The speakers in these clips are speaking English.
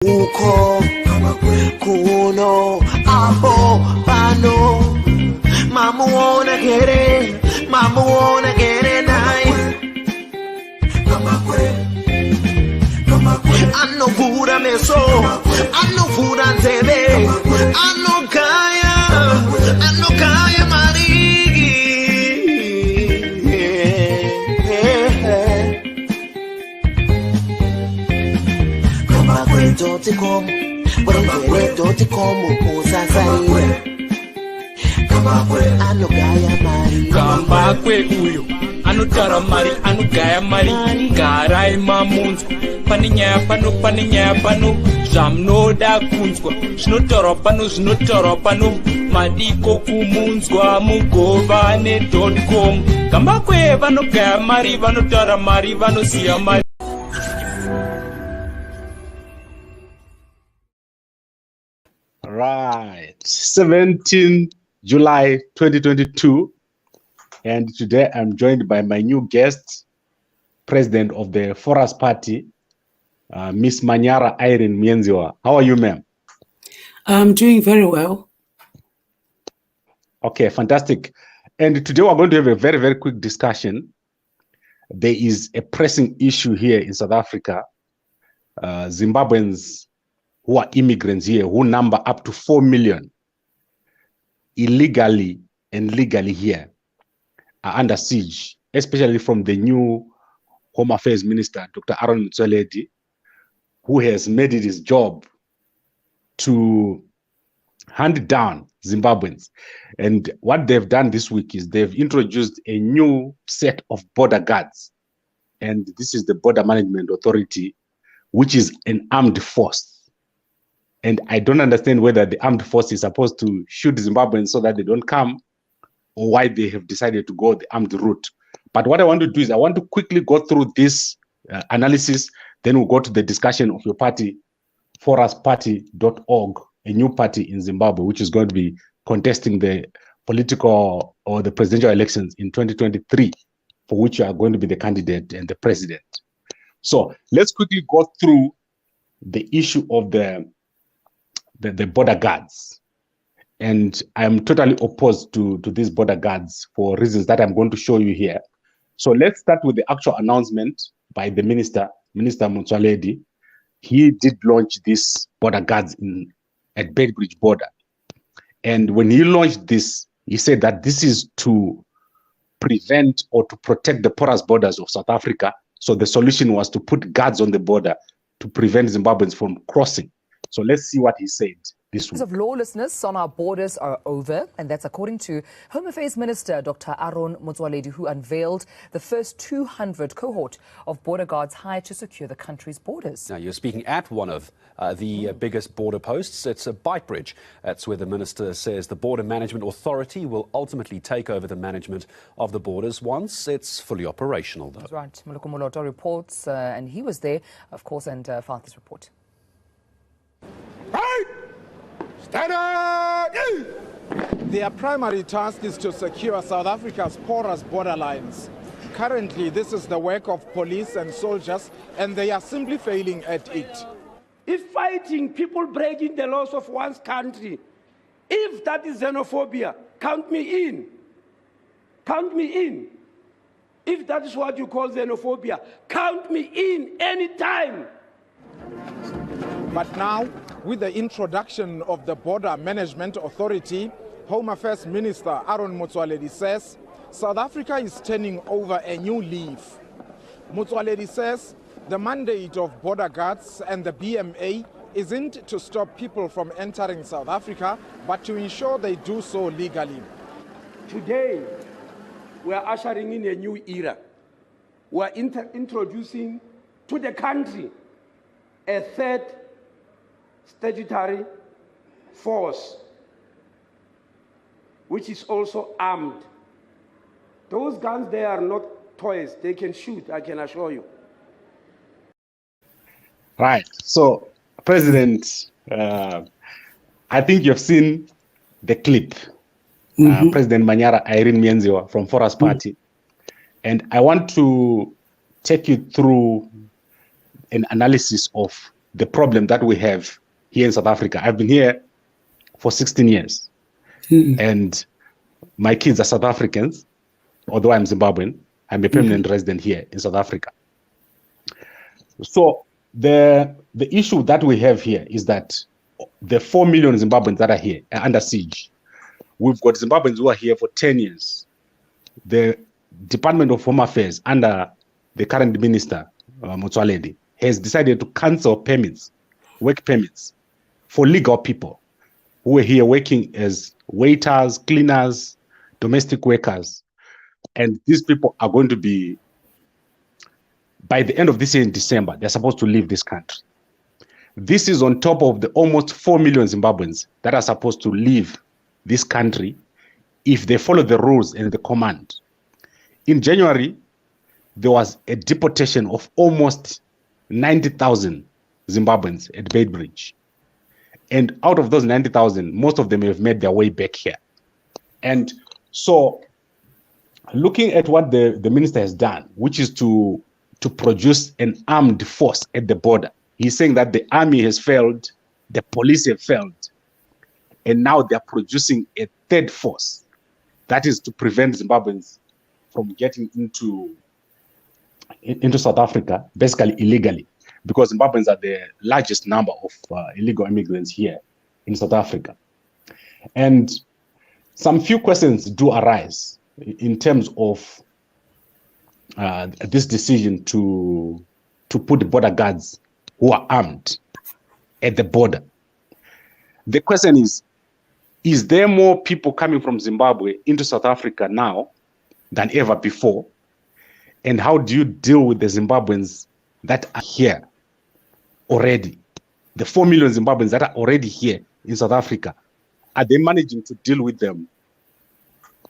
Uko kuno abo bano mamuona kere nai anno pura meso anno pura tebe anno kaya marigi Doticom, Kambakwe uyo anotara mari anogaya mari garai mamunzwa paninyaya pano zvamunoda kunzwa zvinotaurwa pano madiko kumunzwa mugova ne.com kambakwe vanogaya mari vanotara mari vanosiya mari. Right, 17 July 2022, and today I'm joined by my new guest, President of the FORUS Party, Miss Manyara Irene Mienziwa. How are you, ma'am? I'm doing very well. Okay, fantastic. And today we're going to have a very, very quick discussion. There is a pressing issue here in South Africa. Zimbabweans who are immigrants here, who number up to 4 million, illegally and legally here, are under siege, especially from the new Home Affairs Minister, Dr. Aaron Motsoaledi, who has made it his job to hunt down Zimbabweans. And what they've done this week is they've introduced a new set of border guards. And this is the Border Management Authority, which is an armed force. And I don't understand whether the armed force is supposed to shoot Zimbabweans so that they don't come, or why they have decided to go the armed route. But what I want to do is I want to quickly go through this analysis, then we'll go to the discussion of your party, forusparty.org, a new party in Zimbabwe, which is going to be contesting the political or the presidential elections in 2023, for which you are going to be the candidate and the president. So let's quickly go through the issue of the border guards. And I'm totally opposed to these border guards for reasons that I'm going to show you here. So let's start with the actual announcement by the Minister Motsoaledi. He did launch these border guards at Bedbridge border. And when he launched this, he said that this is to prevent or to protect the porous borders of South Africa. So the solution was to put guards on the border to prevent Zimbabweans from crossing. So let's see what he said this week. Of lawlessness on our borders are over, and that's according to Home Affairs Minister Dr. Aaron Motsoaledi, who unveiled the first 200 cohort of border guards hired to secure the country's borders. Now, you're speaking at one of the biggest border posts. It's a Beitbridge. That's where the minister says the Border Management Authority will ultimately take over the management of the borders once it's fully operational, though. That's right. Moloko Moloto reports, and he was there, of course, and filed this report. Hey! Stand up! Their primary task is to secure South Africa's porous borderlines. Currently, this is the work of police and soldiers, and they are simply failing at it. If fighting people breaking the laws of one's country, if that is xenophobia, count me in. Count me in. If that is what you call xenophobia, count me in anytime. But now, with the introduction of the Border Management Authority, Home Affairs Minister Aaron Motsoaledi says South Africa is turning over a new leaf. Motsoaledi says the mandate of border guards and the BMA isn't to stop people from entering South Africa, but to ensure they do so legally. Today, we are ushering in a new era. We are introducing to the country a third statutory force, which is also armed. Those guns, they are not toys. They can shoot, I can assure you. Right. So, President, I think you've seen the clip. President Manyara Irene Mienziwa from FORUS Party. And I want to take you through an analysis of the problem that we have here in South Africa. I've been here for 16 years, and my kids are South Africans, although I'm Zimbabwean. I'm a permanent resident here in South Africa. So the issue that we have here is that the 4 million Zimbabweans that are here are under siege. We've got Zimbabweans who are here for 10 years. The Department of Home Affairs, under the current minister, Motsoaledi, has decided to cancel permits, work permits, for legal people who are here working as waiters, cleaners, domestic workers. And these people are going to be, by the end of this year in December, they're supposed to leave this country. This is on top of the almost 4 million Zimbabweans that are supposed to leave this country if they follow the rules and the command. In January, there was a deportation of almost 90,000 Zimbabweans at Beitbridge. And out of those 90,000, most of them have made their way back here. And so looking at what the minister has done, which is to produce an armed force at the border, he's saying that the army has failed, the police have failed, and now they're producing a third force. That is to prevent Zimbabweans from getting into South Africa, basically illegally, because Zimbabweans are the largest number of illegal immigrants here in South Africa. And some few questions do arise in terms of this decision to put border guards who are armed at the border. The question is there more people coming from Zimbabwe into South Africa now than ever before? And how do you deal with the Zimbabweans that are here already? The 4 million Zimbabweans that are already here in South Africa, are they managing to deal with them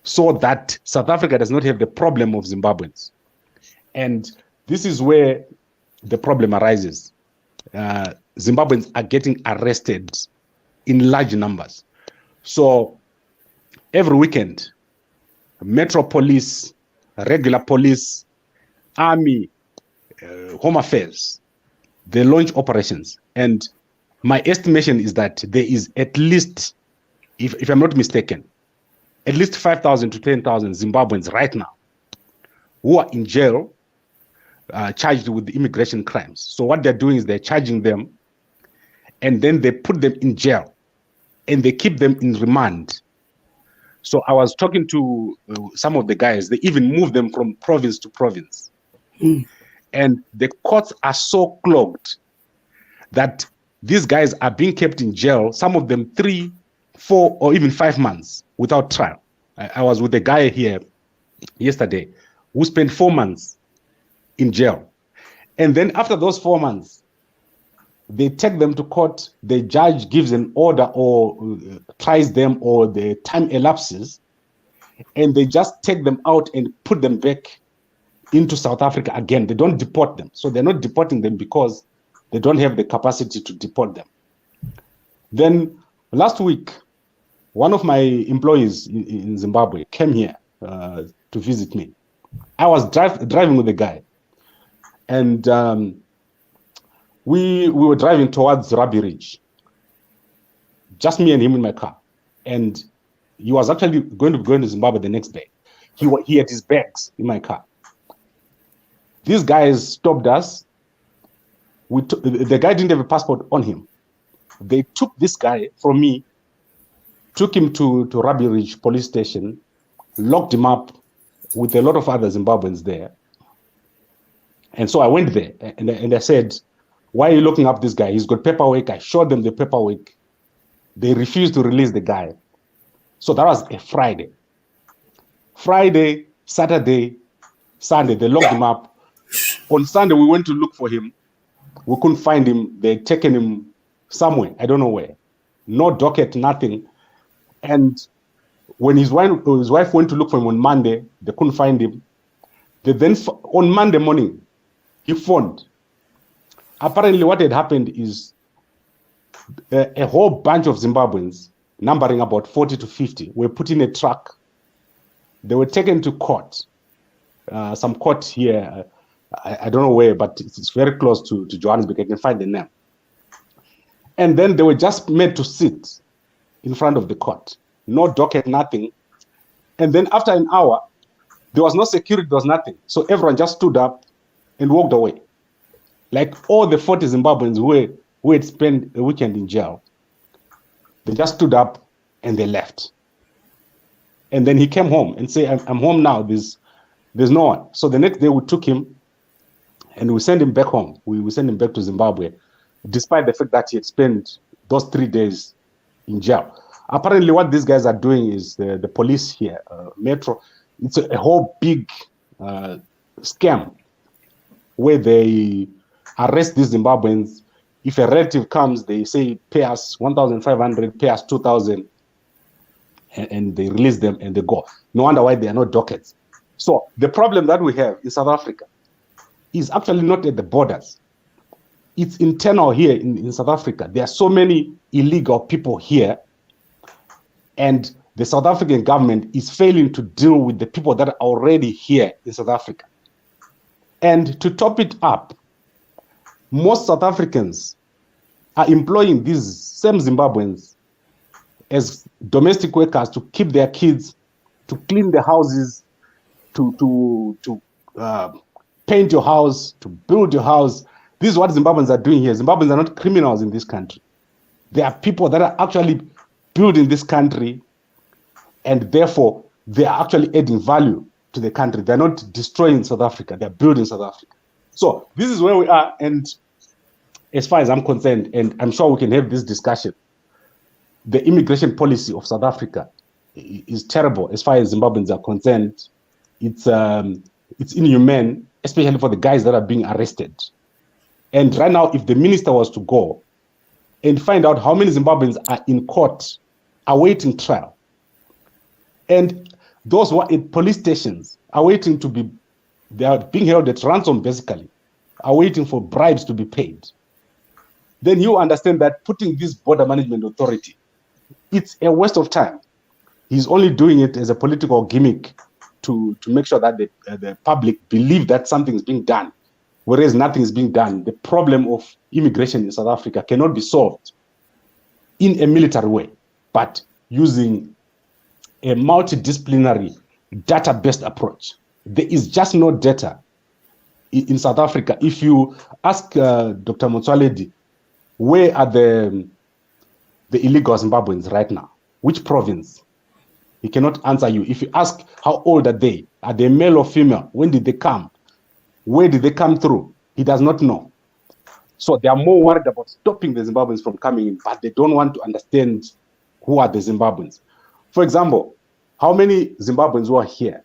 so that South Africa does not have the problem of Zimbabweans? And this is where the problem arises. Zimbabweans are getting arrested in large numbers. So every weekend, Metro Police, regular police, army, home affairs, they launch operations. And my estimation is that there is at least, if I'm not mistaken, at least 5,000 to 10,000 Zimbabweans right now who are in jail, charged with the immigration crimes. So what they're doing is they're charging them, and then they put them in jail, and they keep them in remand. So I was talking to some of the guys, they even move them from province to province. And the courts are so clogged that these guys are being kept in jail, some of them 3, 4, or even 5 months without trial. I was with a guy here yesterday who spent 4 months in jail. And then after those 4 months, they take them to court, the judge gives an order or tries them, or the time elapses, and they just take them out and put them back into South Africa again. They don't deport them. So they're not deporting them because they don't have the capacity to deport them. Then last week, one of my employees in Zimbabwe came here to visit me. I was driving with a guy, and we were driving towards Rabi Ridge, just me and him in my car. And he was actually going to go into Zimbabwe the next day. He had his bags in my car. These guys stopped us. The guy didn't have a passport on him. They took this guy from me, took him to Rabi Ridge police station, locked him up with a lot of other Zimbabweans there. And so I went there and I said, why are you locking up this guy? He's got paperwork. I showed them the paperwork. They refused to release the guy. So that was a Friday. Friday, Saturday, Sunday, they locked him up. On Sunday, we went to look for him. We couldn't find him. They'd taken him somewhere. I don't know where. No docket, nothing. And when his wife went to look for him on Monday, they couldn't find him. Then on Monday morning, he phoned. Apparently what had happened is a whole bunch of Zimbabweans, numbering about 40 to 50, were put in a truck. They were taken to court, some court here. I don't know where, but it's very close to Johannesburg. I can find the name. And then they were just made to sit in front of the court. No docket, nothing. And then after an hour, there was no security, there was nothing. So everyone just stood up and walked away. Like all the 40 Zimbabweans who had spent a weekend in jail, they just stood up and they left. And then he came home and said, I'm home now, there's no one. So the next day we took him and we sent him back home. We sent him back to Zimbabwe, despite the fact that he had spent those 3 days in jail. Apparently what these guys are doing is the police here, Metro, it's a whole big scam where they arrest these Zimbabweans. If a relative comes, they say, pay us 1,500, pay us 2,000, and they release them and they go. No wonder why there are no dockets. So the problem that we have in South Africa is actually not at the borders. It's internal here in South Africa. There are so many illegal people here, and the South African government is failing to deal with the people that are already here in South Africa. And to top it up, most South Africans are employing these same Zimbabweans as domestic workers to keep their kids, to clean the houses, to paint your house, to build your house. This is what Zimbabweans are doing here. Zimbabweans are not criminals in this country. They are people that are actually building this country, and therefore they are actually adding value to the country. They're not destroying South Africa, they're building South Africa. So this is where we are, and as far as I'm concerned, and I'm sure we can have this discussion, the immigration policy of South Africa is terrible as far as Zimbabweans are concerned. It's inhumane, especially for the guys that are being arrested. And right now, if the minister was to go and find out how many Zimbabweans are in court awaiting trial, and those who are at police stations are waiting to be, they are being held at ransom basically, are waiting for bribes to be paid, then you understand that putting this border management authority, it's a waste of time. He's only doing it as a political gimmick to make sure that the public believe that something is being done, whereas nothing is being done. The problem of immigration in South Africa cannot be solved in a military way, but using a multidisciplinary, data-based approach. There is just no data in South Africa. If you ask Dr. Motsoaledi, where are the illegal Zimbabweans right now? Which province? He cannot answer you. If you ask how old are they male or female? When did they come? Where did they come through? He does not know. So they are more worried about stopping the Zimbabweans from coming in, but they don't want to understand who are the Zimbabweans. For example, how many Zimbabweans who are here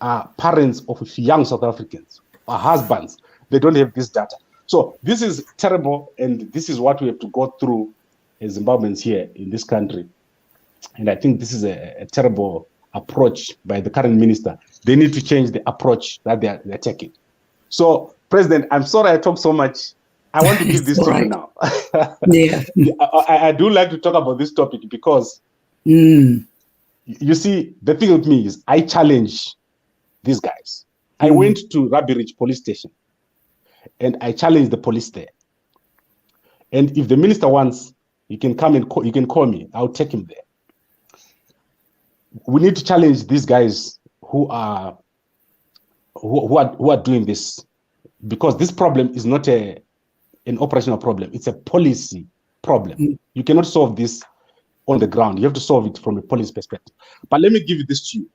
are parents of young South Africans, or husbands? They don't have this data. So this is terrible, and this is what we have to go through as Zimbabweans here in this country. And I think this is a terrible approach by the current minister. They need to change the approach that they're taking. So, President, I'm sorry I talk so much. I want to give this to you now. Yeah. I do like to talk about this topic because, you see, the thing with me is I challenge these guys. I went to Rabi Ridge police station and I challenged the police there. And if the minister wants, you can come and you can call me. I'll take him there. We need to challenge these guys who are doing this, because this problem is not an operational problem. It's a policy problem. You cannot solve this on the ground. You have to solve it from a policy perspective. But let me give you this to you.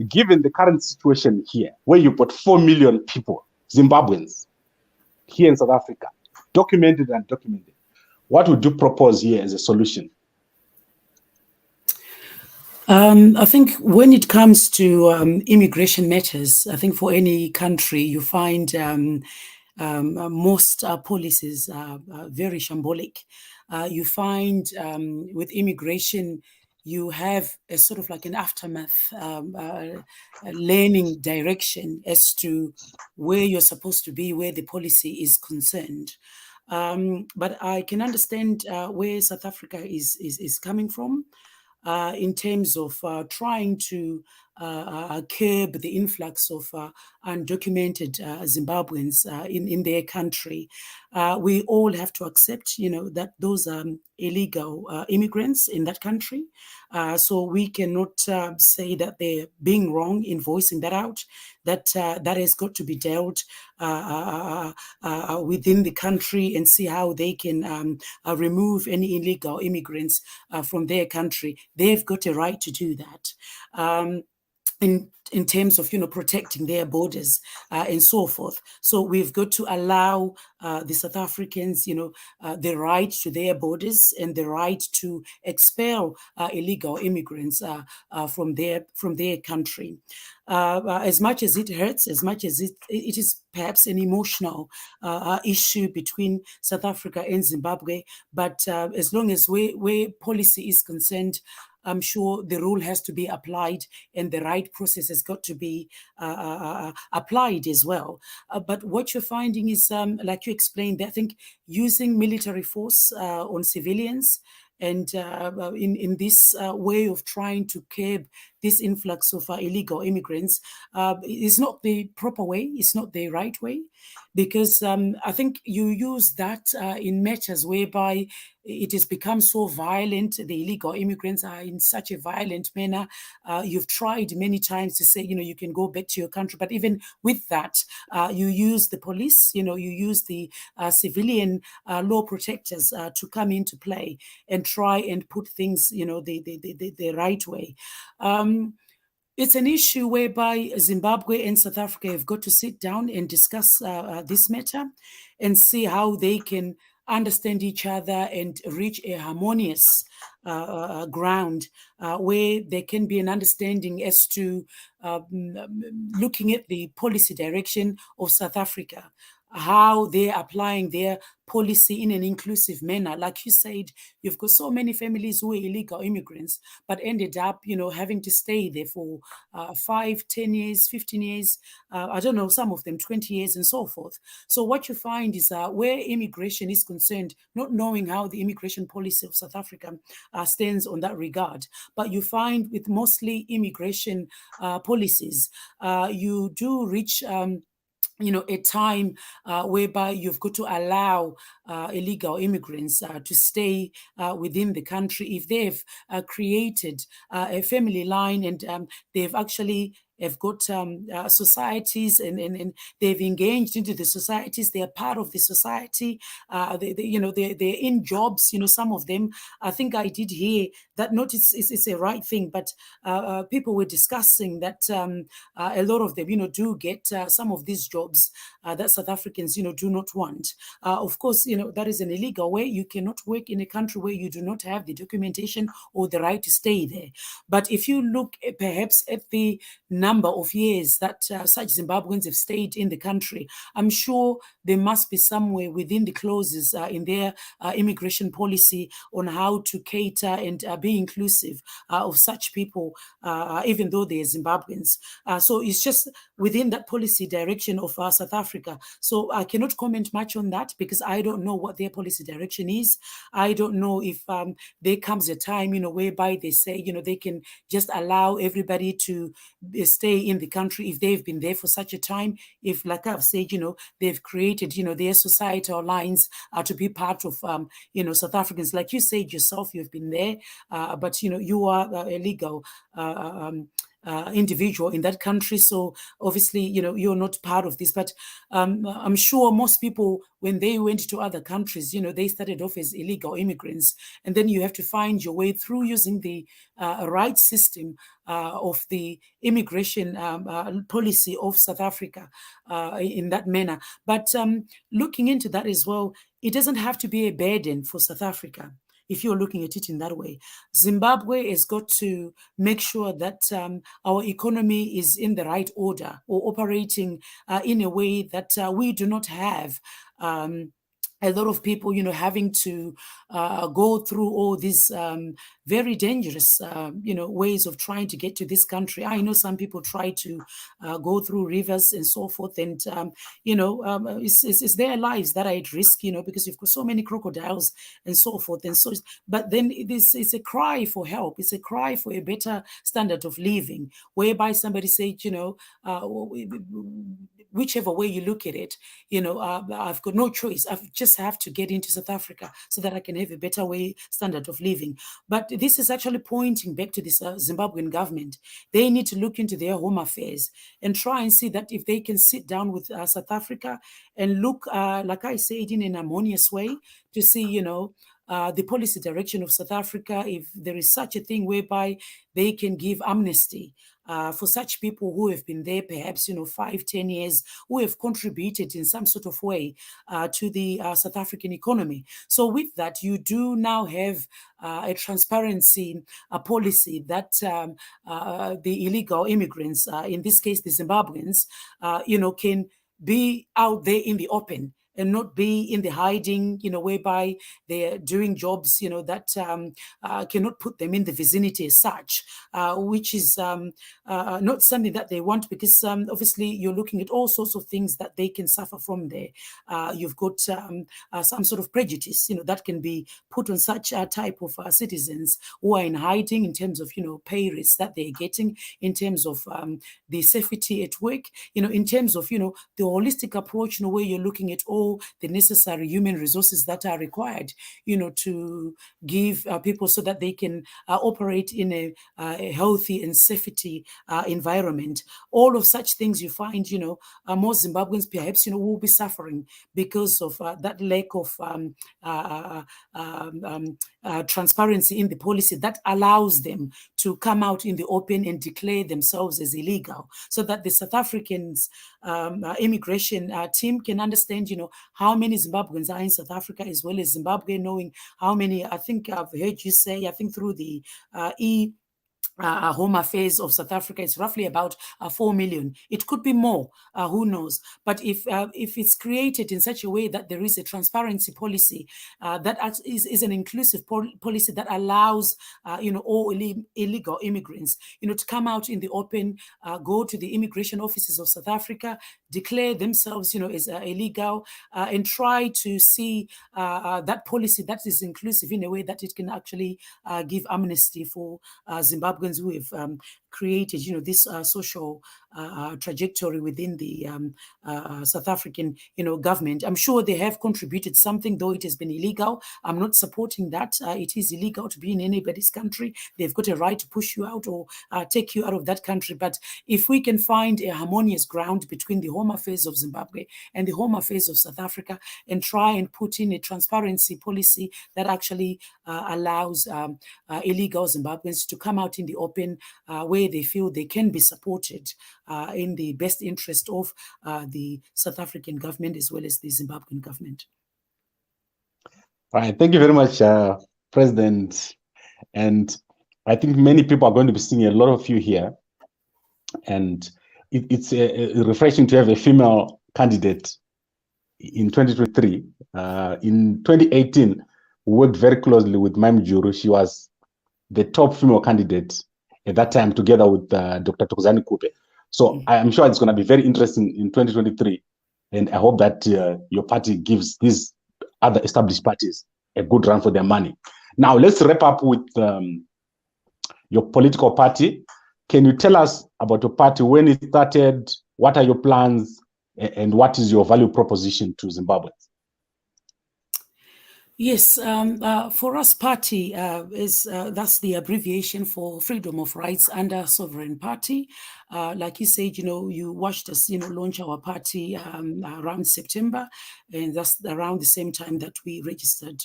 Given the current situation here, where you've got 4 million people, Zimbabweans, here in South Africa, documented and undocumented, what would you propose here as a solution? I think when it comes to immigration matters, I think for any country, you find most policies are very shambolic. You find with immigration, you have a sort of like an aftermath learning direction as to where you're supposed to be, where the policy is concerned. But I can understand where South Africa is coming from in terms of trying to curb the influx of undocumented Zimbabweans in their country. We all have to accept, that those are illegal immigrants in that country. So we cannot say that they're being wrong in voicing that out. That has got to be dealt within the country and see how they can remove any illegal immigrants from their country. They've got a right to do that. In terms of protecting their borders and so forth. So we've got to allow the South Africans the right to their borders and the right to expel illegal immigrants from their country. As much as it hurts, as much as it is perhaps an emotional issue between South Africa and Zimbabwe, but as long as where policy is concerned, I'm sure the rule has to be applied and the right process has got to be applied as well. But what you're finding is, like you explained, I think using military force on civilians and in this way of trying to curb this influx of illegal immigrants is not the proper way, it's not the right way, because I think you use that in matters whereby it has become so violent, the illegal immigrants are in such a violent manner. You've tried many times to say, you can go back to your country, but even with that, you use the police, you use the civilian law protectors to come into play and try and put things, the right way. It's an issue whereby Zimbabwe and South Africa have got to sit down and discuss this matter and see how they can understand each other and reach a harmonious ground where there can be an understanding as to looking at the policy direction of South Africa, how they're applying their policy in an inclusive manner. Like you said, you've got so many families who are illegal immigrants, but ended up, having to stay there for 5, 10 years, 15 years, I don't know, some of them 20 years and so forth. So what you find is where immigration is concerned, not knowing how the immigration policy of South Africa stands on that regard, but you find with mostly immigration policies, you do reach a time whereby you've got to allow illegal immigrants to stay within the country if they've created a family line and they've actually have got societies and they've engaged into the societies. They are part of the society. They're in jobs. Some of them. I think I did hear that. Not it's a right thing, but people were discussing that a lot of them, do get some of these jobs that South Africans, do not want. Of course, that is an illegal way. You cannot work in a country where you do not have the documentation or the right to stay there. But if you look perhaps at the number of years that such Zimbabweans have stayed in the country, I'm sure there must be somewhere within the clauses in their immigration policy on how to cater and be inclusive of such people, even though they're Zimbabweans. So it's just within that policy direction of South Africa. So I cannot comment much on that because I don't know what their policy direction is. I don't know if there comes a time, whereby they say, they can just allow everybody to stay in the country if they've been there for such a time. If, like I've said, they've created, their societal lines to be part of, South Africans. Like you said yourself, you've been there, but, you are a legal individual in that country. So obviously, you're not part of this, but I'm sure most people, when they went to other countries, they started off as illegal immigrants, and then you have to find your way through using the right system of the immigration policy of South Africa in that manner. But looking into that as well, it doesn't have to be a burden for South Africa. If you're looking at it in that way, Zimbabwe has got to make sure that our economy is in the right order or operating in a way that we do not have a lot of people, having to go through all these very dangerous, ways of trying to get to this country. I know some people try to go through rivers and so forth, and it's their lives that are at risk, because you've got so many crocodiles and so forth, and so. But then it's a cry for help. It's a cry for a better standard of living, whereby somebody said, whichever way you look at it, I've got no choice. I just have to get into South Africa so that I can have a better standard of living. But this is actually pointing back to this Zimbabwean government. They need to look into their home affairs and try and see that if they can sit down with South Africa and look, like I said, in an harmonious way to see, the policy direction of South Africa, if there is such a thing whereby they can give amnesty for such people who have been there perhaps 5-10 years, who have contributed in some sort of way to the South African economy. So with that, you do now have a transparency policy that the illegal immigrants, in this case the Zimbabweans, can be out there in the open and not be in the hiding, whereby they're doing jobs, that cannot put them in the vicinity as such, which is not something that they want, because obviously you're looking at all sorts of things that they can suffer from there. You've got some sort of prejudice, that can be put on such a type of citizens who are in hiding in terms of, pay rates that they're getting, in terms of the safety at work, in terms of, the holistic approach, where you're looking at all the necessary human resources that are required, to give people so that they can operate in a healthy and safety environment. All of such things you find, most Zimbabweans perhaps, will be suffering because of that lack of transparency in the policy that allows them to come out in the open and declare themselves as illegal, so that the South Africans immigration team can understand, how many Zimbabweans are in South Africa, as well as Zimbabwe knowing how many. I think I've heard you say, I think through the Home Affairs of South Africa, it's roughly about 4 million. It could be more, who knows? But if it's created in such a way that there is a transparency policy that is an inclusive policy that allows all illegal immigrants to come out in the open, go to the immigration offices of South Africa, declare themselves as illegal, and try to see that policy that is inclusive in a way that it can actually give amnesty for Zimbabweans who have created, this social trajectory within the South African, government. I'm sure they have contributed something, though it has been illegal. I'm not supporting that. It is illegal to be in anybody's country. They've got a right to push you out or take you out of that country. But if we can find a harmonious ground between the Home Affairs of Zimbabwe and the Home Affairs of South Africa, and try and put in a transparency policy that actually allows illegal Zimbabweans to come out in the open, where they feel they can be supported in the best interest of the South African government as well as the Zimbabwean government. All right, thank you very much, President. And I think many people are going to be seeing a lot of you here. And it's refreshing to have a female candidate in 2023. In 2018, we worked very closely with Ma'am Juru. She was the top female candidate at that time, together with Dr. Tokozani Kupe. So I'm sure it's going to be very interesting in 2023. And I hope that your party gives these other established parties a good run for their money. Now, let's wrap up with your political party. Can you tell us about your party, when it started, what are your plans, and what is your value proposition to Zimbabweans? Yes, FORUS party that's the abbreviation for Freedom of Rights Under Sovereign Party. Like you said, you watched us, launch our party around September, and that's around the same time that we registered,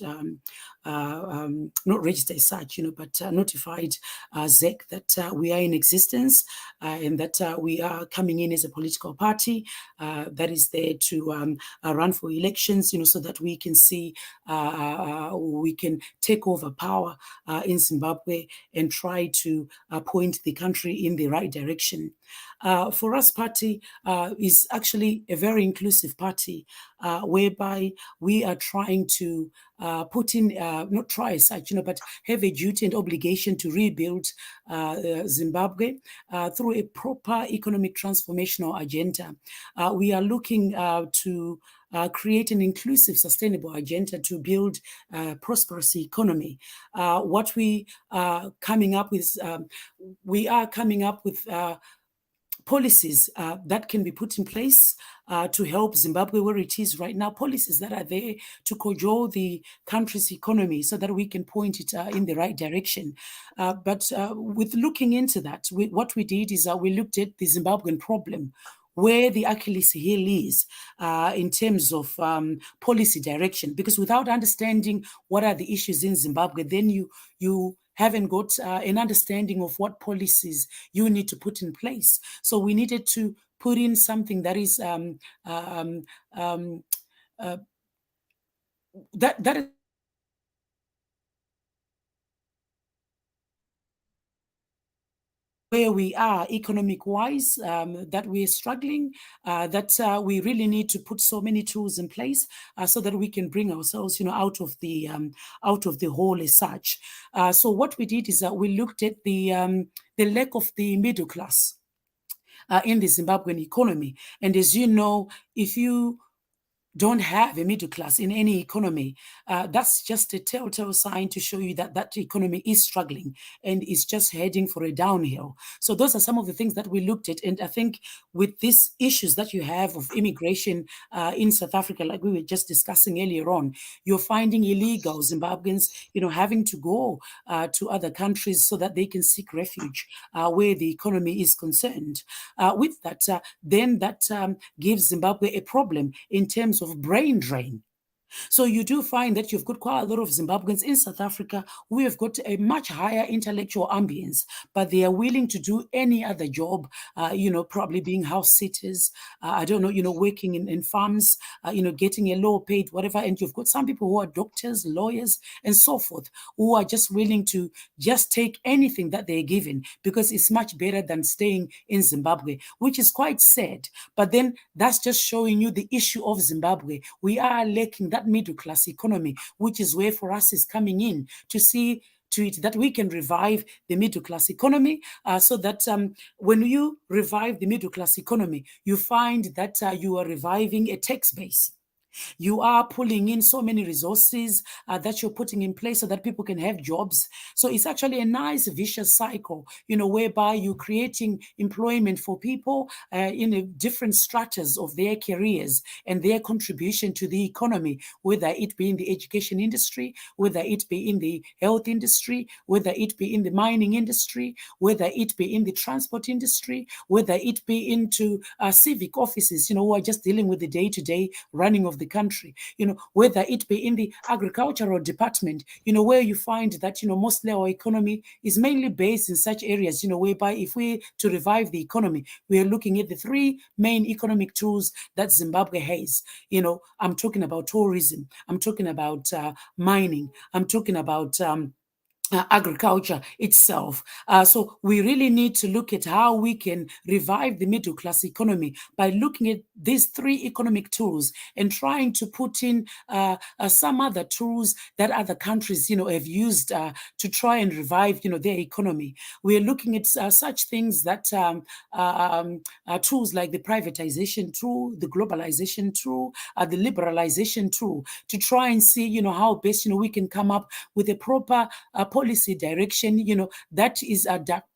not registered as such, but notified ZEC that we are in existence, and that we are coming in as a political party that is there to run for elections, so that we can see we can take over power in Zimbabwe and try to point the country in the right direction. FORUS party is actually a very inclusive party, whereby we are trying to put in, not try as such, but have a duty and obligation to rebuild Zimbabwe through a proper economic transformational agenda. We are looking to create an inclusive, sustainable agenda to build a prosperous economy. What we are coming up with, we are coming up with policies that can be put in place to help Zimbabwe where it is right now, policies that are there to cajole the country's economy so that we can point it in the right direction. But with looking into that, what we did is we looked at the Zimbabwean problem, where the Achilles heel is in terms of policy direction, because without understanding what are the issues in Zimbabwe, then you haven't got an understanding of what policies you need to put in place. So we needed to put in something that is that is where we are economic-wise, that we're struggling, that we really need to put so many tools in place so that we can bring ourselves, out of the hole as such. So what we did is that we looked at the lack of the middle class in the Zimbabwean economy, and as you know, if you don't have a middle class in any economy, that's just a telltale sign to show you that that economy is struggling and is just heading for a downhill. So those are some of the things that we looked at. And I think with these issues that you have of immigration in South Africa, like we were just discussing earlier on, you're finding illegal Zimbabweans, having to go to other countries so that they can seek refuge where the economy is concerned. With that, then that gives Zimbabwe a problem in terms of brain drain. So you do find that you've got quite a lot of Zimbabweans in South Africa who have got a much higher intellectual ambience, but they are willing to do any other job, probably being house sitters, I don't know, working in farms, getting a low paid, whatever. And you've got some people who are doctors, lawyers, and so forth, who are just willing to just take anything that they're given because it's much better than staying in Zimbabwe, which is quite sad. But then that's just showing you the issue of Zimbabwe. We are lacking that middle class economy, which is where FORUS is coming in to see to it that we can revive the middle class economy so that when you revive the middle class economy, you find that you are reviving a tax base. You are pulling in so many resources that you're putting in place so that people can have jobs. So it's actually a nice vicious cycle, whereby you're creating employment for people in a different stratas of their careers and their contribution to the economy, whether it be in the education industry, whether it be in the health industry, whether it be in the mining industry, whether it be in the transport industry, whether it be into civic offices, who are just dealing with the day-to-day running of the country, whether it be in the agricultural department, where you find that, mostly our economy is mainly based in such areas, whereby if we to revive the economy, we are looking at the three main economic tools that Zimbabwe has. I'm talking about tourism, I'm talking about mining, I'm talking about agriculture itself. So we really need to look at how we can revive the middle class economy by looking at these three economic tools and trying to put in some other tools that other countries, have used to try and revive, their economy. We are looking at such things that tools like the privatization tool, the globalization tool, the liberalization tool, to try and see, how best, we can come up with a proper policy direction, that is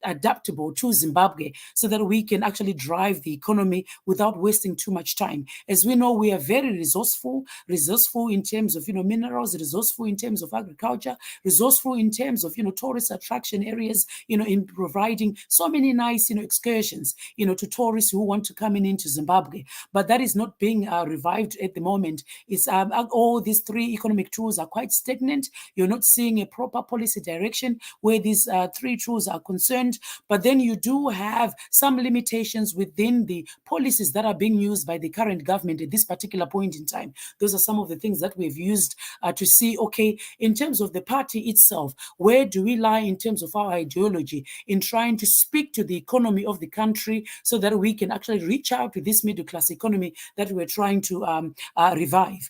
adaptable to Zimbabwe so that we can actually drive the economy without wasting too much time. As we know, we are very resourceful in terms of, minerals, resourceful in terms of agriculture, resourceful in terms of, tourist attraction areas, in providing so many nice, excursions, to tourists who want to come into Zimbabwe. But that is not being revived at the moment. It's all these three economic tools are quite stagnant. You're not seeing a proper policy direction where these three truths are concerned. But then you do have some limitations within the policies that are being used by the current government at this particular point in time. Those are some of the things that we've used to see, okay, in terms of the party itself, where do we lie in terms of our ideology in trying to speak to the economy of the country so that we can actually reach out to this middle class economy that we're trying to revive.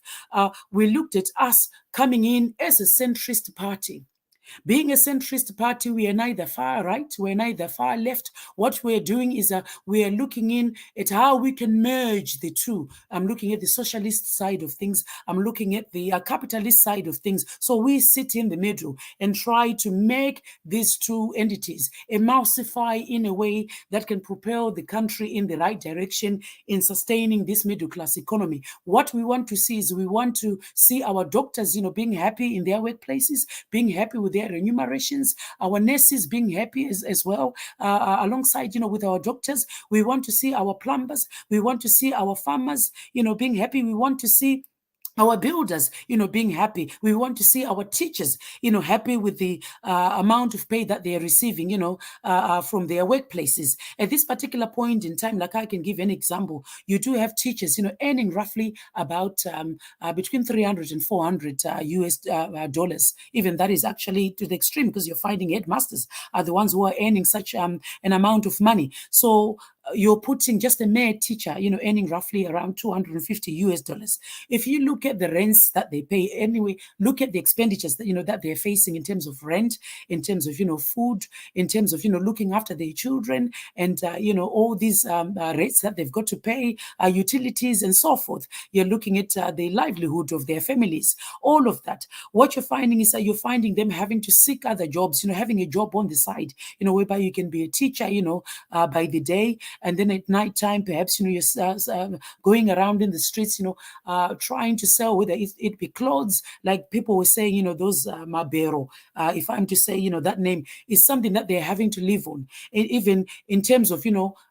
We looked at us coming in as a centrist party. Being a centrist party, we are neither far right, we're neither far left. What we're doing is we are looking in at how we can merge the two. I'm looking at the socialist side of things. I'm looking at the capitalist side of things. So we sit in the middle and try to make these two entities emulsify in a way that can propel the country in the right direction in sustaining this middle class economy. What we want to see is we want to see our doctors, being happy in their workplaces, being happy with their remunerations, our nurses being happy as well, alongside, with our doctors. We want to see our plumbers, we want to see our farmers, being happy. We want to see our builders, being happy. We want to see our teachers, happy with the amount of pay that they are receiving, from their workplaces. At this particular point in time, like I can give an example, you do have teachers, earning roughly about between 300 and 400 US dollars. Even that is actually to the extreme, because you're finding headmasters are the ones who are earning such an amount of money. So you're putting just a mere teacher, earning roughly around 250 US dollars. If you look at the rents that they pay, anyway, look at the expenditures that, that they're facing in terms of rent, in terms of, food, in terms of, looking after their children, and, all these rates that they've got to pay, utilities and so forth. You're looking at the livelihood of their families, all of that. What you're finding is that you're finding them having to seek other jobs, having a job on the side, whereby you can be a teacher, by the day. And then at night time, perhaps, you're going around in the streets, trying to sell, whether it be clothes, like people were saying, those mabero, if I'm to say, that name is something that they're having to live on. Even in terms of,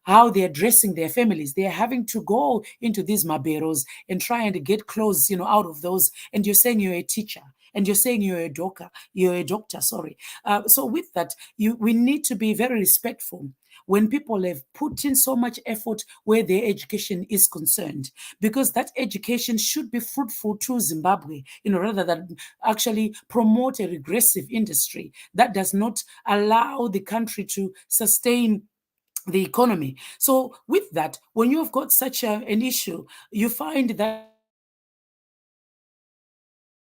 how they're dressing their families, they're having to go into these maberos and try and get clothes, out of those. And you're saying you're a teacher, and you're saying you're a doctor, sorry. So with that, we need to be very respectful when people have put in so much effort where their education is concerned, because that education should be fruitful to Zimbabwe, rather than actually promote a regressive industry that does not allow the country to sustain the economy. So with that, when you've got such an issue, you find that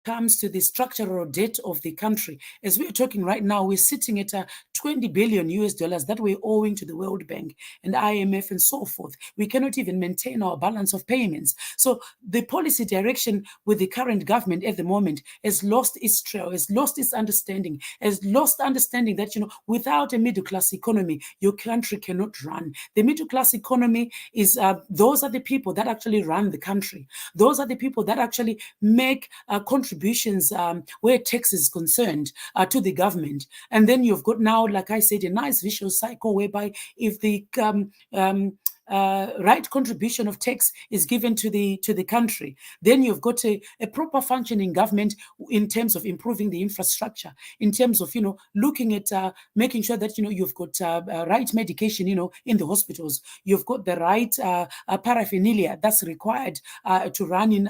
comes to the structural debt of the country. As we're talking right now, we're sitting at 20 billion US dollars that we're owing to the World Bank and IMF and so forth. We cannot even maintain our balance of payments. So the policy direction with the current government at the moment has lost its trail, has lost its understanding, has lost understanding that, without a middle class economy, your country cannot run. The middle class economy is, those are the people that actually run the country. Those are the people that actually make contributions where tax is concerned to the government. And then you've got now, like I said, a nice vicious cycle whereby if the right contribution of tax is given to the country, then you've got a proper functioning government in terms of improving the infrastructure, in terms of looking at making sure that you've got right medication in the hospitals, you've got the right paraphernalia that's required to run in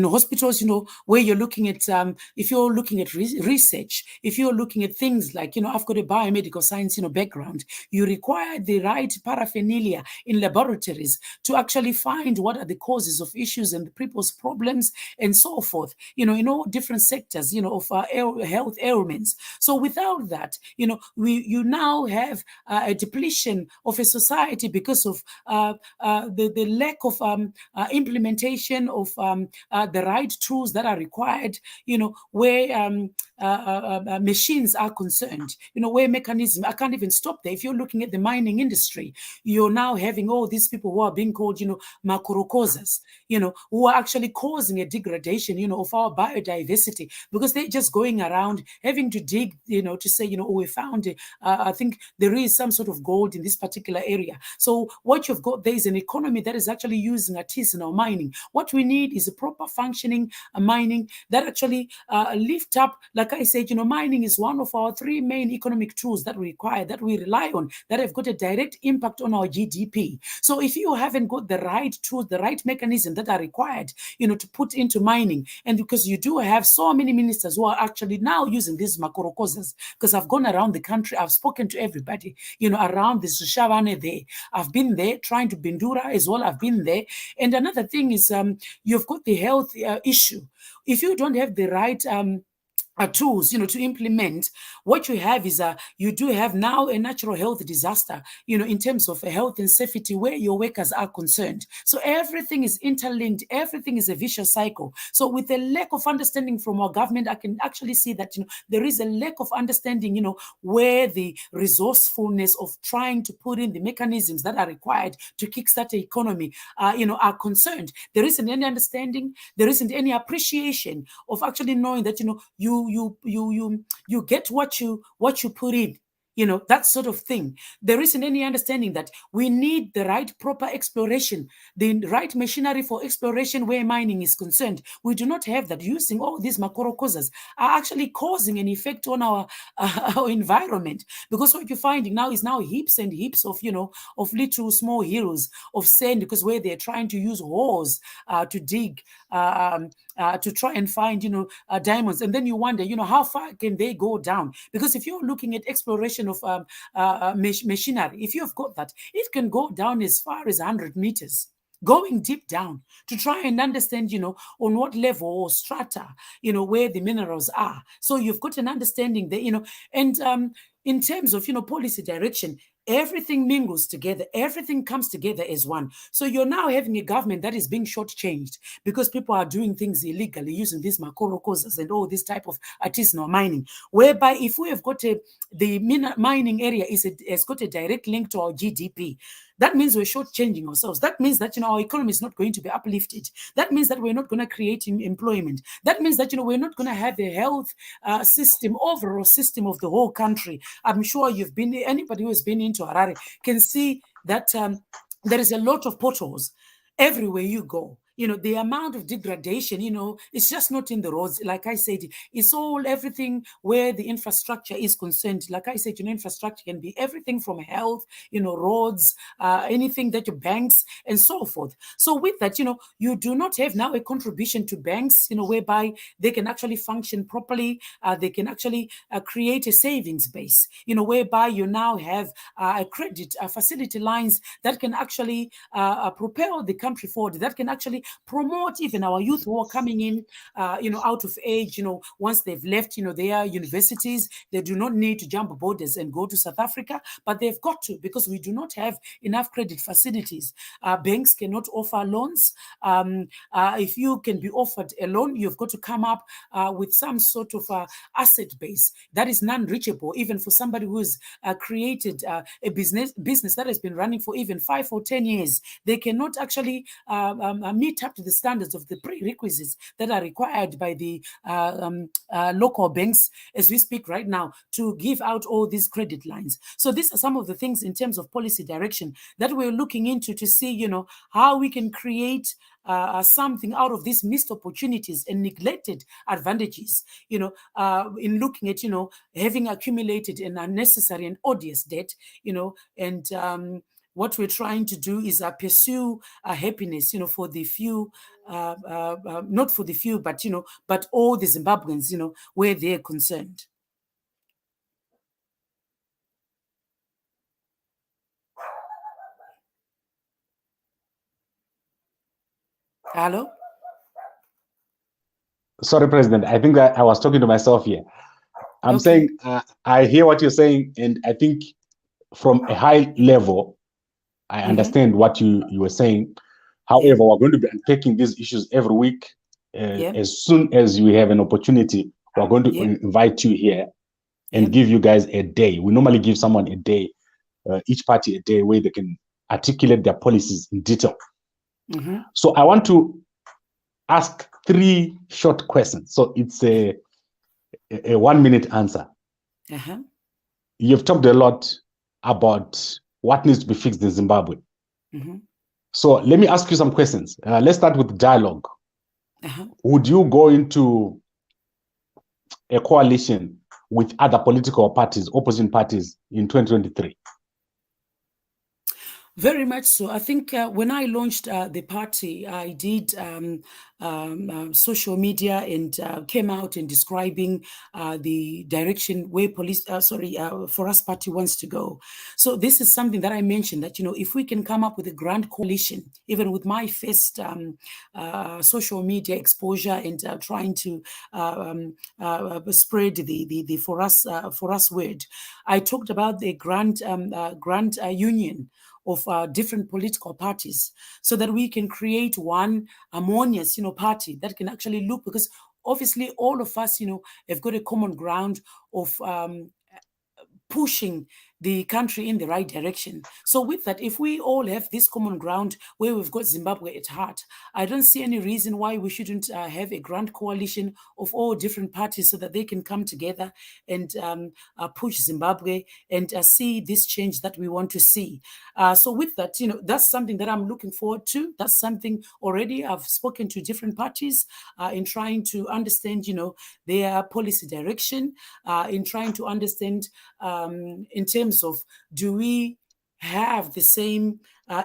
hospitals, where you're looking at, if you're looking at research, if you're looking at things like, I've got a biomedical science, background, you require the right paraphernalia in laboratories to actually find what are the causes of issues and people's problems and so forth, in all different sectors, of health ailments. So without that, you now have a depletion of a society because of the lack of implementation of the right tools that are required, where machines are concerned, where mechanisms, I can't even stop there. If you're looking at the mining industry, you're now having all these people who are being called, makurokosas, who are actually causing a degradation, of our biodiversity, because they're just going around having to dig, to say, we found, I think there is some sort of gold in this particular area. So what you've got there is an economy that is actually using artisanal mining. What we need is a proper functioning mining that actually lift up, like I said, mining is one of our three main economic tools that we require, that we rely on, that have got a direct impact on our GDP. So if you haven't got the right tools, the right mechanism that are required, to put into mining, and because you do have so many ministers who are actually now using these makorokozas, because I've gone around the country, I've spoken to everybody, around this Shavane there. I've been there trying to Bindura as well. I've been there. And another thing is you've got the health issue. If you don't have the right tools, to implement, what you have is you do have now a natural health disaster, in terms of health and safety where your workers are concerned. So everything is interlinked. Everything is a vicious cycle. So with a lack of understanding from our government, I can actually see that, there is a lack of understanding, where the resourcefulness of trying to put in the mechanisms that are required to kickstart the economy, are concerned. There isn't any understanding. There isn't any appreciation of actually knowing that, you get what you put in, that sort of thing. There isn't any understanding that we need the right proper exploration, the right machinery for exploration where mining is concerned. We do not have that. Using all these makorokozas are actually causing an effect on our environment, because what you're finding now is heaps and heaps of, of little small hills of sand, because where they're trying to use holes to dig, to try and find, diamonds. And then you wonder, how far can they go down? Because if you're looking at exploration of machinery, if you've got that, it can go down as far as 100 meters, going deep down to try and understand, on what level or strata, where the minerals are. So you've got an understanding there, and in terms of, policy direction, everything mingles together. Everything comes together as one. So you're now having a government that is being shortchanged because people are doing things illegally using these makorokozas and all this type of artisanal mining, whereby if we have got the mining area has got a direct link to our GDP, that means we're shortchanging ourselves. That means that, our economy is not going to be uplifted. That means that we're not going to create employment. That means that, we're not going to have a health system, overall system of the whole country. I'm sure anybody who has been into Harare can see that there is a lot of potholes everywhere you go. The amount of degradation, it's just not in the roads. Like I said, it's everything where the infrastructure is concerned. Like I said, infrastructure can be everything from health, roads, anything that your banks and so forth. So with that, you do not have now a contribution to banks, whereby they can actually function properly. They can actually create a savings base, whereby you now have a credit facility lines that can actually propel the country forward, that can actually promote even our youth who are coming in, out of age, once they've left, their universities. They do not need to jump borders and go to South Africa, but they've got to, because we do not have enough credit facilities. Banks cannot offer loans. If you can be offered a loan, you've got to come up with some sort of asset base that is non-reachable, even for somebody who's created a business that has been running for even 5 or 10 years. They cannot actually meet up to the standards of the prerequisites that are required by the local banks as we speak right now to give out all these credit lines. So these are some of the things in terms of policy direction that we're looking into to see, how we can create something out of these missed opportunities and neglected advantages, in looking at, having accumulated an unnecessary and odious debt, and what we're trying to do is pursue happiness, for the few, not for the few, but all the Zimbabweans, where they're concerned. Hello? Sorry, President. I think that I was talking to myself here. I'm saying I hear what you're saying, and I think from a high level, I understand what you were saying. However, we're going to be unpacking these issues every week. As soon as we have an opportunity, we're going to invite you here and give you guys a day. We normally give someone a day, each party a day, where they can articulate their policies in detail. So I want to ask 3 short questions. So it's a 1-minute answer. You've talked a lot about what needs to be fixed in Zimbabwe. So let me ask you some questions. Let's start with dialogue. would you go into a coalition with other political parties, opposition parties in 2023? Very much so. I think when I launched the party, I did social media and came out in describing the direction where FORUS party wants to go. So this is something that I mentioned that, if we can come up with a grand coalition, even with my first social media exposure and trying to spread the FORUS word, I talked about the grand union of different political parties, so that we can create one harmonious, party that can actually look, because obviously all of us, have got a common ground of pushing the country in the right direction. So with that, if we all have this common ground where we've got Zimbabwe at heart, I don't see any reason why we shouldn't have a grand coalition of all different parties so that they can come together and push Zimbabwe and see this change that we want to see. So with that, that's something that I'm looking forward to. That's something already I've spoken to different parties in trying to understand, their policy direction, in trying to understand in terms of, do we have the same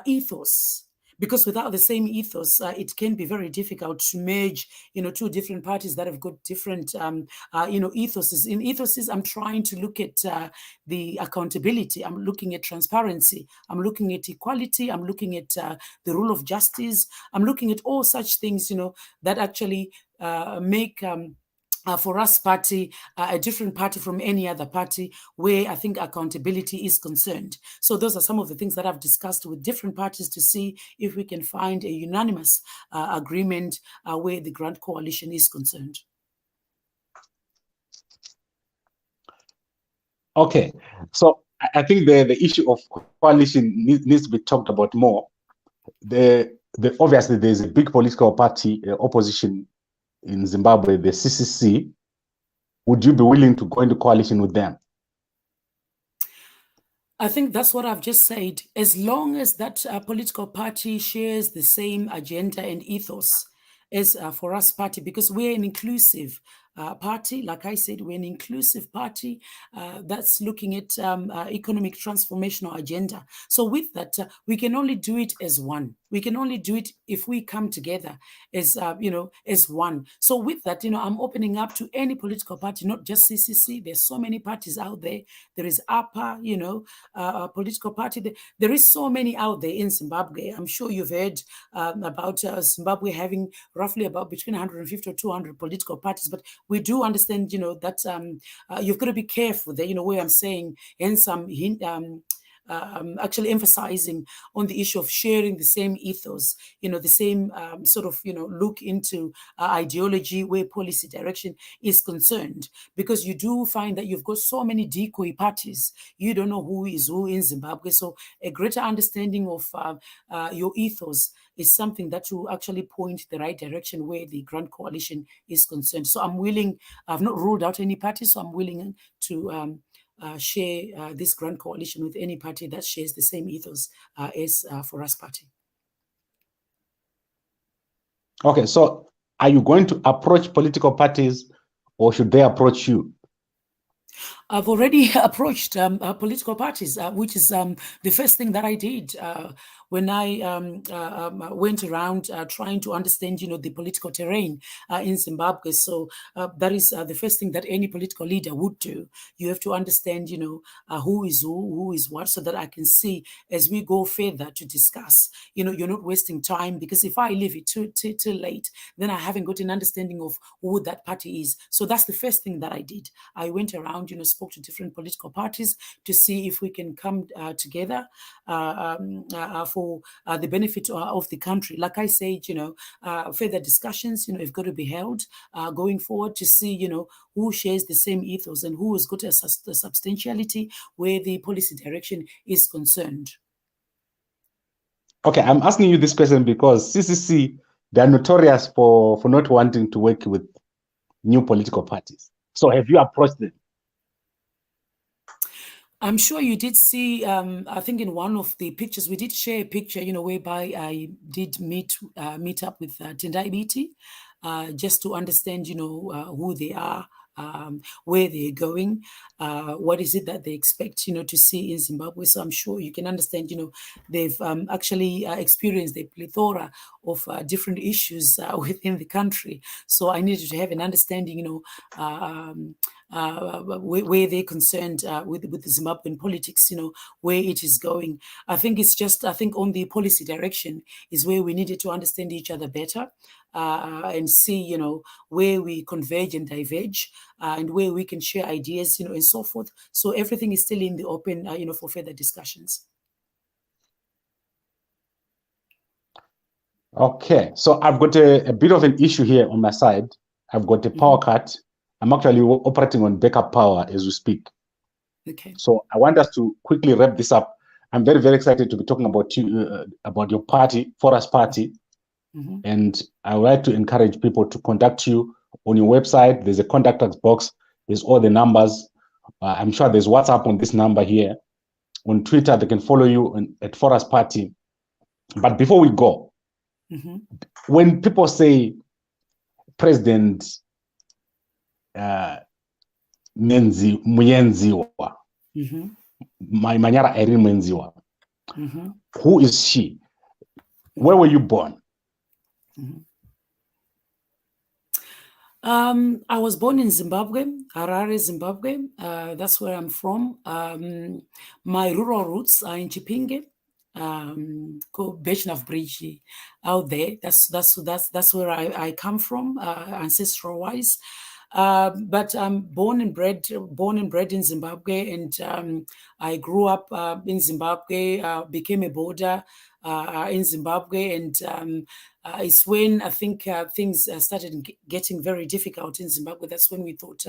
ethos? Because without the same ethos, it can be very difficult to merge, two different parties that have got different, ethoses. In ethoses, I'm trying to look at the accountability. I'm looking at transparency. I'm looking at equality. I'm looking at the rule of justice. I'm looking at all such things, that actually make FORUS party a different party from any other party, where I think accountability is concerned. So those are some of the things that I've discussed with different parties to see if we can find a unanimous agreement where the Grand Coalition is concerned. Okay, so I think the issue of coalition needs to be talked about more. Obviously, there's a big political party opposition in Zimbabwe, the CCC. Would you be willing to go into coalition with them? I think that's what I've just said. As long as that political party shares the same agenda and ethos as FORUS party, because we're an inclusive party. Like I said, we're an inclusive party that's looking at economic transformational agenda. So with that, we can only do it as one. We can only do it if we come together as, as one. So with that, I'm opening up to any political party, not just CCC. There's so many parties out there. There is APA, political party. There is so many out there in Zimbabwe. I'm sure you've heard about Zimbabwe having roughly about between 150 or 200 political parties, but we do understand, that you've got to be careful there, where I'm saying, hence I'm actually emphasizing on the issue of sharing the same ethos, the same sort of, look into ideology where policy direction is concerned, because you do find that you've got so many decoy parties. You don't know who is who in Zimbabwe. So a greater understanding of your ethos is something that will actually point the right direction where the Grand Coalition is concerned. So I'm willing, I've not ruled out any party, so I'm willing to share this Grand Coalition with any party that shares the same ethos as FORUS party. Okay, so are you going to approach political parties, or should they approach you? I've already approached political parties, which is the first thing that I did when I went around trying to understand, the political terrain in Zimbabwe. So that is the first thing that any political leader would do. You have to understand, who is who is what, so that I can see as we go further to discuss. You're not wasting time, because if I leave it too late, then I haven't got an understanding of who that party is. So that's the first thing that I did. I went around, spoke to different political parties to see if we can come together for the benefit of the country. Like I said, further discussions, have got to be held going forward to see, who shares the same ethos and who has got a substantiality where the policy direction is concerned. Okay, I'm asking you this question because CCC, they're notorious for not wanting to work with new political parties. So have you approached them? I'm sure you did see, I think in one of the pictures, we did share a picture, whereby I did meet up with Tendai Biti. just to understand, who they are, where they're going, what is it that they expect, to see in Zimbabwe. So I'm sure you can understand, they've actually experienced a plethora of different issues within the country. So I needed to have an understanding, where they're concerned with the Zimbabwean politics, where it is going. I think on the policy direction is where we needed to understand each other better. And see, where we converge and diverge, and where we can share ideas, and so forth. So everything is still in the open, for further discussions. Okay, so I've got a bit of an issue here on my side. I've got a power cut. I'm actually operating on backup power as we speak. Okay. So I want us to quickly wrap this up. I'm very, very excited to be talking about you, about your party, FORUS Party. And I would like to encourage people to contact you on your website. There's a contact us box. There's all the numbers. I'm sure there's WhatsApp on this number here. On Twitter, they can follow you at FORUS Party. But before we go, when people say President Muyenziwa, Manyara Irene Muyenziwa, who is she? Where were you born? I was born in Zimbabwe, Harare, Zimbabwe. That's where I'm from. My rural roots are in Chipinge, Bechnaf Bridge out there. That's where I come from, ancestral wise. But I'm born and bred in Zimbabwe, and I grew up in Zimbabwe, became a boarder in Zimbabwe, and it's when I think things started getting very difficult in Zimbabwe. That's when we thought,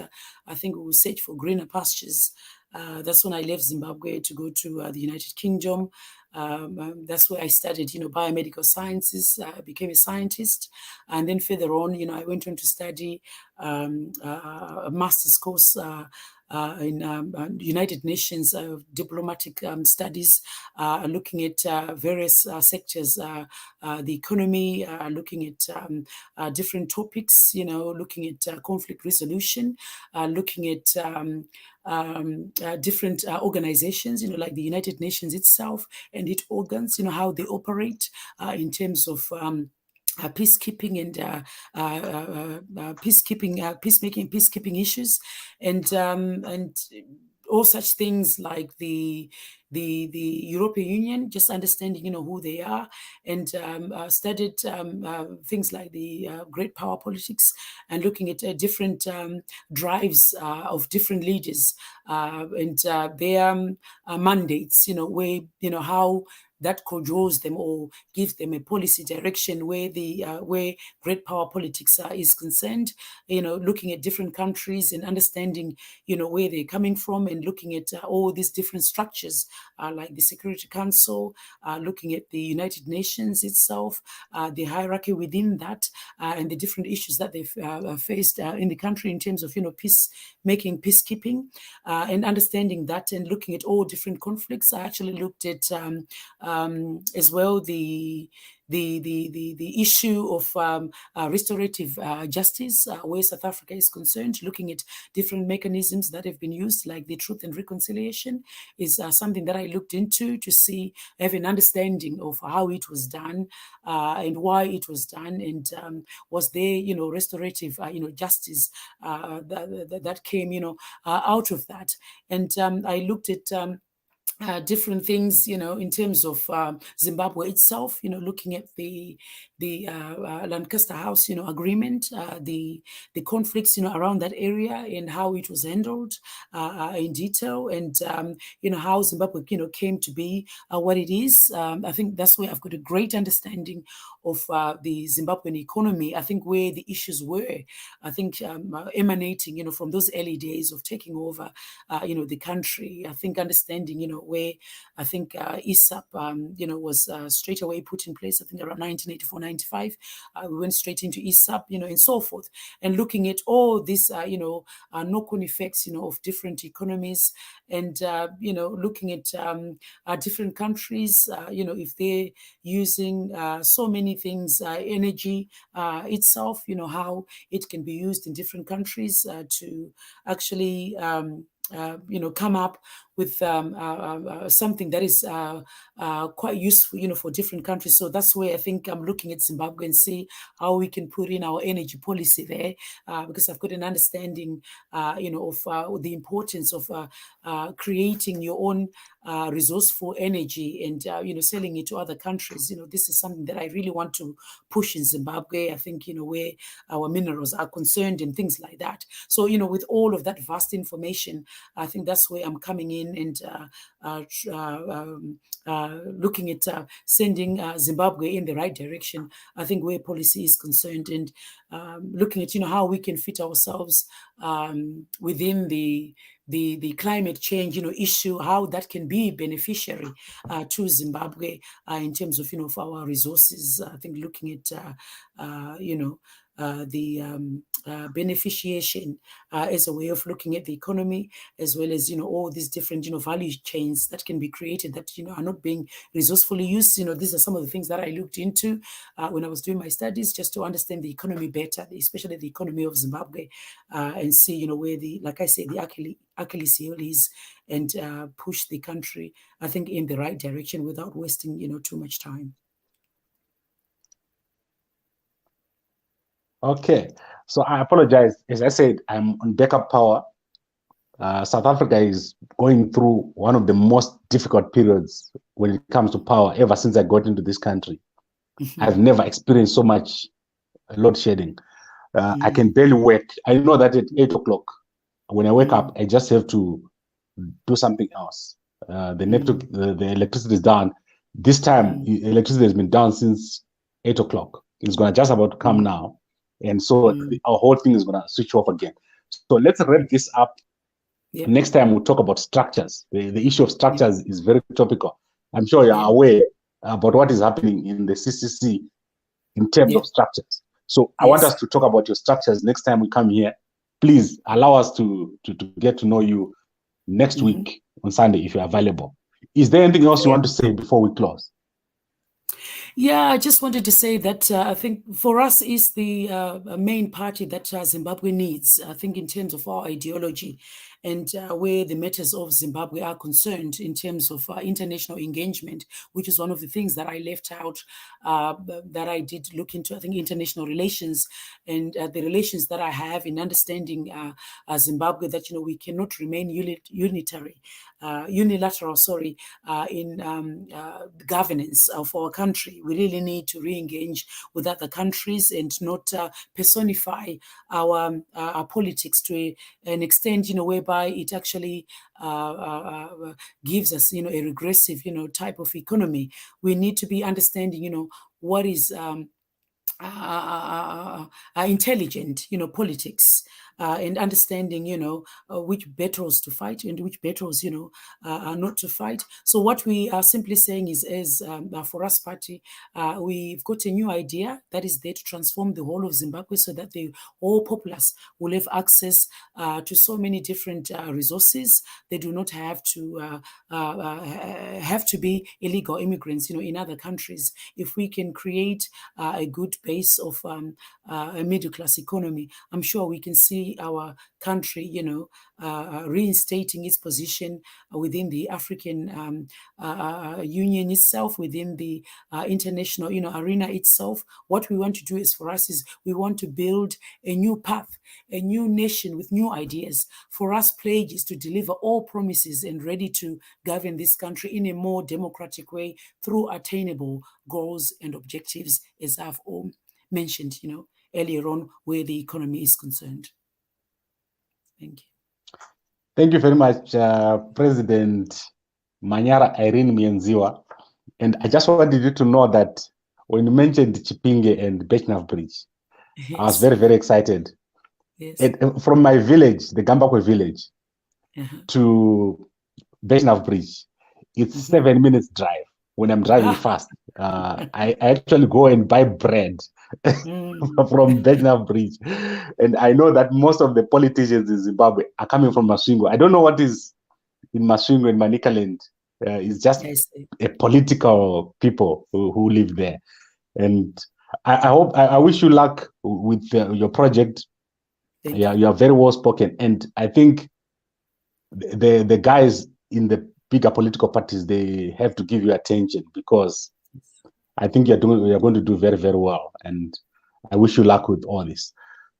I think we will search for greener pastures. That's when I left Zimbabwe to go to the United Kingdom. That's where I studied, biomedical sciences. I became a scientist, and then further on, I went on to study a master's course in United Nations diplomatic studies, looking at various sectors, the economy, looking at different topics, looking at conflict resolution, looking at different organizations, like the United Nations itself and its organs, how they operate in terms of peacekeeping and peacemaking issues, and all such things like the European Union, just understanding who they are, and studied things like the great power politics, and looking at different drives of different leaders and their mandates, where how that controls them or gives them a policy direction where where great power politics is concerned, looking at different countries and understanding, where they're coming from, and looking at all these different structures like the Security Council, looking at the United Nations itself, the hierarchy within that, and the different issues that they've faced in the country in terms of, peacekeeping, and understanding that, and looking at all different conflicts. I actually looked at as well the issue of restorative justice, where South Africa is concerned, looking at different mechanisms that have been used, like the Truth and Reconciliation is something that I looked into to see, have an understanding of how it was done and why it was done, and was there, restorative, justice that came, out of that. And I looked at different things, in terms of Zimbabwe itself, looking at the Lancaster House, agreement, the conflicts, around that area and how it was handled in detail, and how Zimbabwe, came to be what it is. I think that's where I've got a great understanding of the Zimbabwean economy. I think where the issues were, I think emanating, from those early days of taking over, the country. I think understanding, where I think ISAP, was straight away put in place, I think around 1984, 95. We went straight into ISAP, and so forth. And looking at all these, knock-on effects, of different economies, and, looking at different countries, if they're using so many things, energy itself, how it can be used in different countries to actually come up with something that is quite useful, for different countries. So that's where I think I'm looking at Zimbabwe and see how we can put in our energy policy there, because I've got an understanding, of the importance of creating your own resourceful energy and, selling it to other countries. This is something that I really want to push in Zimbabwe, I think, where our minerals are concerned and things like that. So, with all of that vast information, I think that's where I'm coming in and looking at sending Zimbabwe in the right direction, I think, where policy is concerned, and looking at, how we can fit ourselves within the climate change, issue, how that can be beneficiary to Zimbabwe in terms of, of our resources. I think looking at, the beneficiation as a way of looking at the economy, as well as, all these different, value chains that can be created that, are not being resourcefully used. These are some of the things that I looked into when I was doing my studies, just to understand the economy better, especially the economy of Zimbabwe, and see, where like I say, the Achilles heel is, and push the country, I think, in the right direction without wasting, too much time. Okay, so I apologize. As I said, I'm on backup power. South Africa is going through one of the most difficult periods when it comes to power ever since I got into this country. I've never experienced so much load shedding. I can barely work. I know that at 8 o'clock, when I wake up, I just have to do something else. The electricity is down. This time, electricity has been down since 8 o'clock. It's going to just about come now. And so our whole thing is going to switch off again. So let's wrap this up. Yeah. Next time we'll talk about structures. The issue of structures is very topical. I'm sure you're aware about what is happening in the CCC in terms of structures. So I want us to talk about your structures next time we come here. Please allow us to get to know you next week on Sunday if you're available. Is there anything else you want to say before we close? Yeah, I just wanted to say that I think FORUS is the main party that Zimbabwe needs, I think, in terms of our ideology and where the matters of Zimbabwe are concerned in terms of international engagement, which is one of the things that I left out, that I did look into, I think, international relations and the relations that I have in understanding Zimbabwe, that, we cannot remain unilateral, in governance of our country. We really need to re-engage with other countries and not personify our politics to an extent, whereby it actually gives us, a regressive, type of economy. We need to be understanding, what is intelligent, politics, and understanding, which battles to fight and which battles, are not to fight. So what we are simply saying is, as the FORUS party, we've got a new idea that is there to transform the whole of Zimbabwe so that the whole populace will have access to so many different resources. They do not have to be illegal immigrants, in other countries. If we can create a good base of a middle-class economy, I'm sure we can see our country, reinstating its position within the African Union itself, within the international, arena itself. What we want to do for us is we want to build a new path, a new nation with new ideas. FORUS pledges to deliver all promises and ready to govern this country in a more democratic way through attainable goals and objectives, as I've all mentioned, earlier on, where the economy is concerned. Thank you. Thank you very much, President Manyara Irene Mienziwa. And I just wanted you to know that when you mentioned Chipinge and Bechnaf Bridge, I was very, very excited. From my village, the Gambakwe village, to Bechnaf Bridge, it's 7 minutes drive when I'm driving fast. I actually go and buy bread from Bednar Bridge. And I know that most of the politicians in Zimbabwe are coming from Masvingo. I don't know what is in Masvingo and Manicaland. It's just a political people who live there. And I wish you luck with your project. You are very well spoken. And I think the guys in the bigger political parties, they have to give you attention, because I think you're going to do very, very well. And I wish you luck with all this.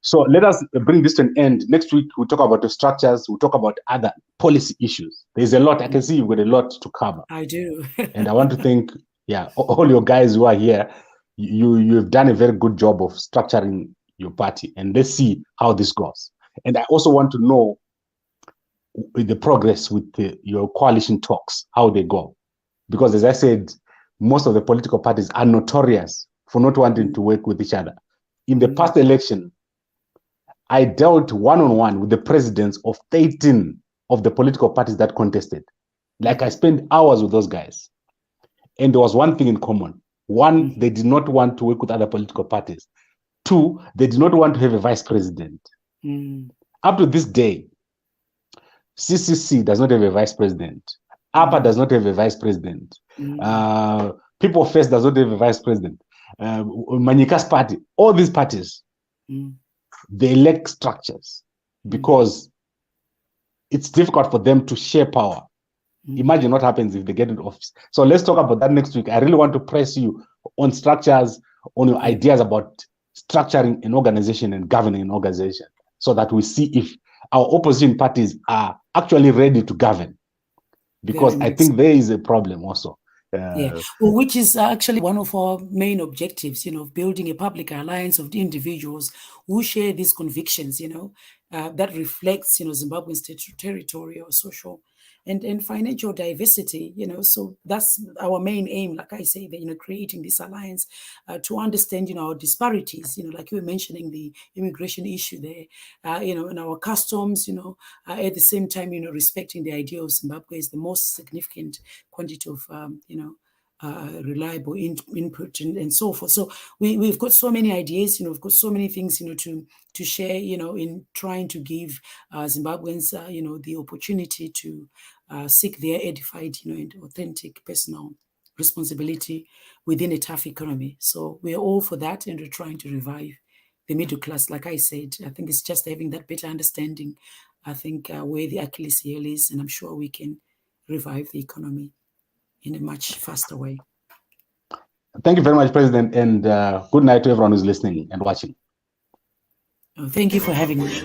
So let us bring this to an end. Next week, we'll talk about the structures. We'll talk about other policy issues. There's a lot. I can see you've got a lot to cover. I do. And I want to thank, all your guys who are here. You've done a very good job of structuring your party. And let's see how this goes. And I also want to know the progress with your coalition talks, how they go. Because as I said, most of the political parties are notorious for not wanting to work with each other. In the past election, I dealt one-on-one with the presidents of 13 of the political parties that contested. Like, I spent hours with those guys. And there was one thing in common. One, they did not want to work with other political parties. Two, they did not want to have a vice president. Up to this day, CCC does not have a vice president. APA does not have a vice president. People First does not have a vice president. Manika's party, all these parties, they lack structures because it's difficult for them to share power. Imagine what happens if they get into office. So let's talk about that next week. I really want to press you on structures, on your ideas about structuring an organization and governing an organization, so that we see if our opposition parties are actually ready to govern. Because I think there is a problem also. Which is actually one of our main objectives, of building a public alliance of the individuals who share these convictions, that reflects, Zimbabwe's territorial, social, and financial diversity, so that's our main aim, like I say, creating this alliance to understand, our disparities, like you were mentioning the immigration issue there, and our customs, at the same time, respecting the idea of Zimbabwe as the most significant quantity of, reliable input and so forth. So we've got so many ideas, we've got so many things, to share, in trying to give Zimbabweans, the opportunity to seek their edified, and authentic personal responsibility within a tough economy. So we're all for that, and we're trying to revive the middle class. Like I said, I think it's just having that better understanding, I think, where the Achilles heel is, and I'm sure we can revive the economy in a much faster way. Thank you very much, President, and good night to everyone who's listening and watching. Oh, thank you for having me.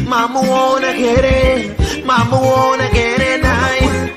Mama wanna get it nice.